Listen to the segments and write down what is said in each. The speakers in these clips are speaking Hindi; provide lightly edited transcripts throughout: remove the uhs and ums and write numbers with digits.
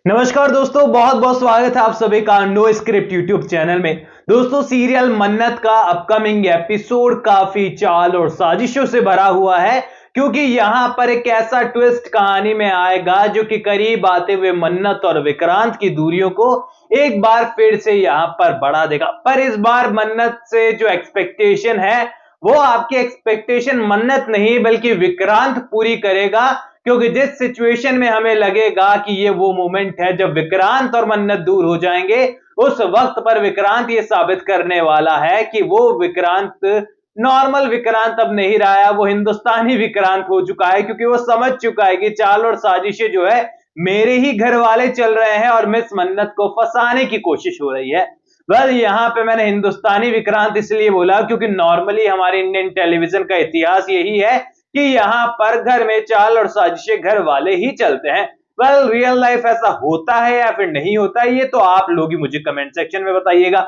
नमस्कार दोस्तों, बहुत बहुत स्वागत है आप सभी का नो स्क्रिप्ट यूट्यूब चैनल में। दोस्तों, सीरियल मन्नत का अपकमिंग एपिसोड काफी चाल और साजिशों से भरा हुआ है, क्योंकि यहां पर एक ऐसा ट्विस्ट कहानी में आएगा जो कि करीब आते हुए मन्नत और विक्रांत की दूरियों को एक बार फिर से यहां पर बढ़ा देगा। पर इस बार मन्नत से जो एक्सपेक्टेशन है वो आपकी एक्सपेक्टेशन मन्नत नहीं बल्कि विक्रांत पूरी करेगा, क्योंकि जिस सिचुएशन में हमें लगेगा कि ये वो मोमेंट है जब विक्रांत और मन्नत दूर हो जाएंगे, उस वक्त पर विक्रांत ये साबित करने वाला है कि वो विक्रांत नॉर्मल विक्रांत अब नहीं रहा है, वो हिंदुस्तानी विक्रांत हो चुका है। क्योंकि वो समझ चुका है कि चाल और साजिशें जो है मेरे ही घर वाले चल रहे हैं और मिस मन्नत को फंसाने की कोशिश हो रही है। यहाँ पे मैंने हिंदुस्तानी विक्रांत इसलिए बोला क्योंकि नॉर्मली हमारे इंडियन टेलीविजन का इतिहास यही है कि यहाँ पर घर में चाल और साजिशें घर वाले ही चलते हैं। रियल लाइफ ऐसा होता है या फिर नहीं होता है, ये तो आप लोग ही मुझे कमेंट सेक्शन में बताइएगा।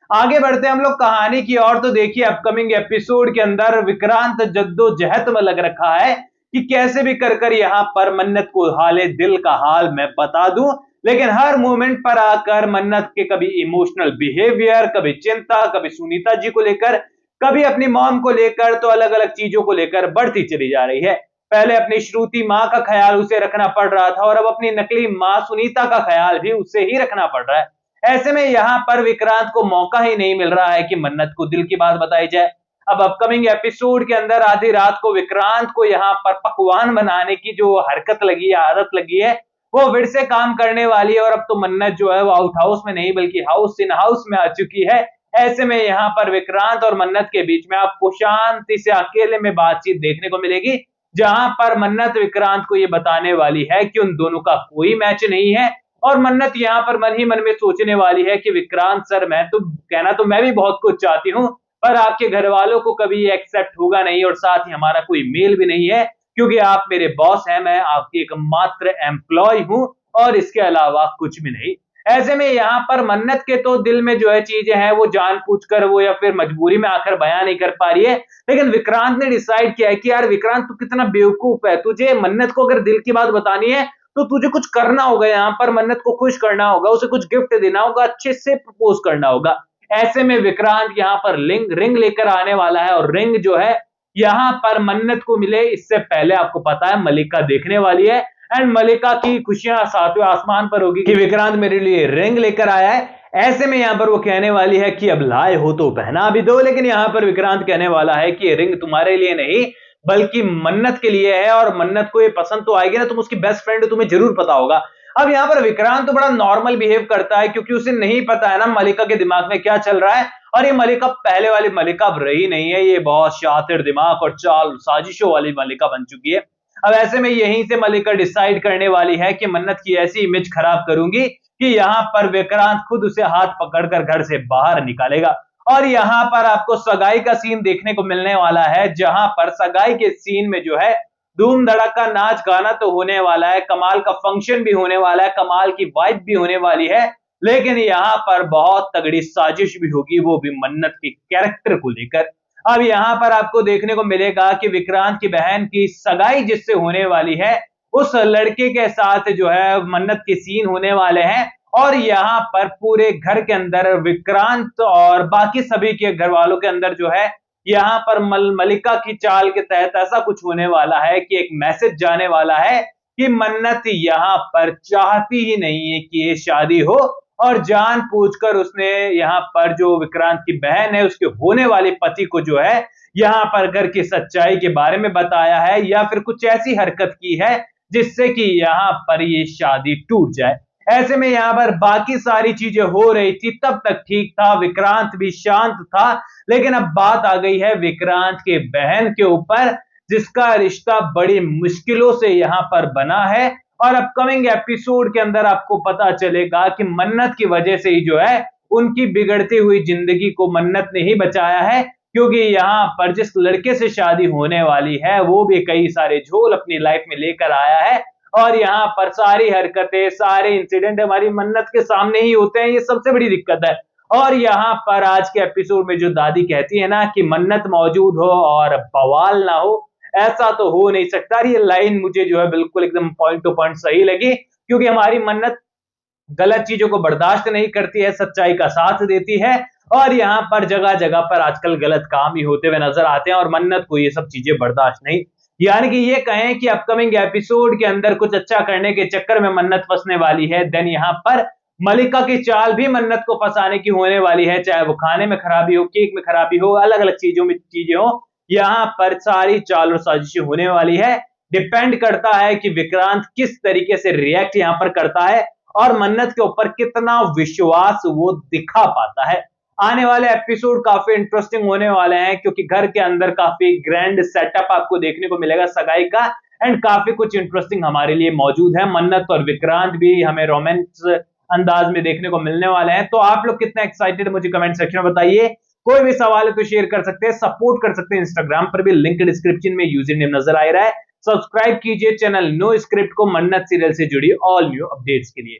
आगे बढ़ते हैं हम लोग कहानी की ओर। तो देखिए, अपकमिंग एपिसोड के अंदर विक्रांत जद्दोजहद में लग रखा है कि कैसे भी कर यहाँ पर मन्नत को हाले दिल का हाल मैं बता दूं। लेकिन हर मोमेंट पर आकर मन्नत के कभी इमोशनल बिहेवियर, कभी चिंता, कभी सुनीता जी को लेकर, कभी अपनी मॉम को लेकर, तो अलग अलग चीजों को लेकर बढ़ती चली जा रही है। पहले अपनी श्रुति माँ का ख्याल उसे रखना पड़ रहा था और अब अपनी नकली माँ सुनीता का ख्याल भी उसे ही रखना पड़ रहा है। ऐसे में यहाँ पर विक्रांत को मौका ही नहीं मिल रहा है कि मन्नत को दिल की बात बताई जाए। अब अपकमिंग एपिसोड के अंदर आधी रात को विक्रांत को यहाँ पर पकवान बनाने की जो हरकत लगी है, आदत लगी है, वो फिर से काम करने वाली है। और अब तो मन्नत जो है वो आउट हाउस में नहीं बल्कि हाउस इन हाउस में आ चुकी है। ऐसे में यहाँ पर विक्रांत और मन्नत के बीच में आपको शांति से अकेले में बातचीत देखने को मिलेगी, जहां पर मन्नत विक्रांत को ये बताने वाली है कि उन दोनों का कोई मैच नहीं है। और मन्नत यहाँ पर मन ही मन में सोचने वाली है कि विक्रांत सर, मैं तो कहना तो मैं भी बहुत कुछ चाहती हूँ, पर आपके घर वालों को कभी एक्सेप्ट होगा नहीं और साथ ही हमारा कोई मेल भी नहीं है, क्योंकि आप मेरे बॉस हैं, मैं आपकी एकमात्र एम्प्लॉय हूँ और इसके अलावा कुछ भी नहीं। ऐसे में यहाँ पर मन्नत के तो दिल में जो है चीजें हैं वो जानबूझकर वो या फिर मजबूरी में आकर बयान नहीं कर पा रही है। लेकिन विक्रांत ने डिसाइड किया है कि यार विक्रांत, तू कितना बेवकूफ है, तुझे मन्नत को अगर दिल की बात बतानी है तो तुझे कुछ करना होगा, यहाँ पर मन्नत को खुश करना होगा, उसे कुछ गिफ्ट देना होगा, अच्छे से प्रपोज करना होगा। ऐसे में विक्रांत यहाँ पर रिंग लेकर आने वाला है और रिंग जो है यहाँ पर मन्नत को मिले इससे पहले आपको पता है मलिका देखने वाली है। एंड मलिका की खुशियां सातवें आसमान पर होगी कि विक्रांत मेरे लिए रिंग लेकर आया है। ऐसे में यहाँ पर वो कहने वाली है कि अब लाए हो तो पहना भी दो। लेकिन यहाँ पर विक्रांत कहने वाला है कि रिंग तुम्हारे लिए नहीं बल्कि मन्नत के लिए है, और मन्नत को ये पसंद तो आएगी ना, तुम उसकी बेस्ट फ्रेंड हो, तुम्हें जरूर पता होगा। अब यहाँ पर विक्रांत तो बड़ा नॉर्मल बिहेव करता है, क्योंकि उसे नहीं पता है ना मलिका के दिमाग में क्या चल रहा है। और ये मलिका पहले वाली मलिका अब रही नहीं है, ये बहुत शातिर दिमाग और चाल साजिशों वाली मलिका बन चुकी है। अब ऐसे में यहीं से मलिका डिसाइड करने वाली है कि मन्नत की ऐसी इमेज खराब करूंगी कि यहाँ पर विक्रांत खुद उसे हाथ पकड़कर घर से बाहर निकालेगा। और यहाँ पर आपको सगाई का सीन देखने को मिलने वाला है, जहां पर सगाई के सीन में जो है धूम धड़ाका नाच गाना तो होने वाला है, कमाल का फंक्शन भी होने वाला है, कमाल की वाइब भी होने वाली है। लेकिन यहाँ पर बहुत तगड़ी साजिश भी होगी, वो भी मन्नत के कैरेक्टर को लेकर। अब यहाँ पर आपको देखने को मिलेगा कि विक्रांत की बहन की सगाई जिससे होने वाली है, उस लड़के के साथ जो है मन्नत के सीन होने वाले हैं। और यहाँ पर पूरे घर के अंदर विक्रांत और बाकी सभी के घर वालों के अंदर जो है यहाँ पर मलिका की चाल के तहत ऐसा कुछ होने वाला है कि एक मैसेज जाने वाला है कि मन्नत यहाँ पर चाहती ही नहीं है कि ये शादी हो, और जानबूझकर उसने यहाँ पर जो विक्रांत की बहन है उसके होने वाले पति को जो है यहाँ पर घर की सच्चाई के बारे में बताया है, या फिर कुछ ऐसी हरकत की है जिससे कि यहाँ पर ये शादी टूट जाए। ऐसे में यहाँ पर बाकी सारी चीजें हो रही थी, तब तक ठीक था, विक्रांत भी शांत था। लेकिन अब बात आ गई है विक्रांत के बहन के ऊपर, जिसका रिश्ता बड़ी मुश्किलों से यहाँ पर बना है। और अपकमिंग एपिसोड के अंदर आपको पता चलेगा कि मन्नत की वजह से ही जो है उनकी बिगड़ती हुई जिंदगी को मन्नत ने ही बचाया है, क्योंकि यहाँ पर जिस लड़के से शादी होने वाली है वो भी कई सारे झोल अपनी लाइफ में लेकर आया है। और यहाँ पर सारी हरकतें, सारे इंसिडेंट हमारी मन्नत के सामने ही होते हैं, ये सबसे बड़ी दिक्कत है। और यहाँ पर आज के एपिसोड में जो दादी कहती है ना कि मन्नत मौजूद हो और बवाल ना हो, ऐसा तो हो नहीं सकता। ये लाइन मुझे जो है बिल्कुल एकदम पॉइंट टू पॉइंट सही लगी, क्योंकि हमारी मन्नत गलत चीजों को बर्दाश्त नहीं करती है, सच्चाई का साथ देती है। और यहाँ पर जगह जगह पर आजकल गलत काम ही होते हुए नजर आते हैं और मन्नत को ये सब चीजें बर्दाश्त नहीं। यानी कि ये कहें कि अपकमिंग एपिसोड के अंदर कुछ अच्छा करने के चक्कर में मन्नत फंसने वाली है, देन यहाँ पर मलिका की चाल भी मन्नत को फंसाने की होने वाली है, चाहे वो खाने में खराबी हो, केक में खराबी हो, अलग अलग चीजों में चीजें हो, यहाँ पर सारी चाल और साजिशें होने वाली है। डिपेंड करता है कि विक्रांत किस तरीके से रिएक्ट यहाँ पर करता है और मन्नत के ऊपर कितना विश्वास वो दिखा पाता है। आने वाले एपिसोड काफी इंटरेस्टिंग होने वाले हैं क्योंकि घर के अंदर काफी ग्रैंड सेटअप आपको देखने को मिलेगा सगाई का, एंड काफी कुछ इंटरेस्टिंग हमारे लिए मौजूद है। मन्नत और विक्रांत भी हमें रोमांस अंदाज में देखने को मिलने वाले हैं। तो आप लोग कितना एक्साइटेड मुझे कमेंट सेक्शन में बताइए। कोई भी सवाल है तो शेयर कर सकते हैं, सपोर्ट कर सकते हैं, इंस्टाग्राम पर भी लिंक डिस्क्रिप्शन में यूजर नेम नजर आ रहा है। सब्सक्राइब कीजिए चैनल नो स्क्रिप्ट को मन्नत सीरियल से जुड़ी ऑल न्यू अपडेट्स के लिए।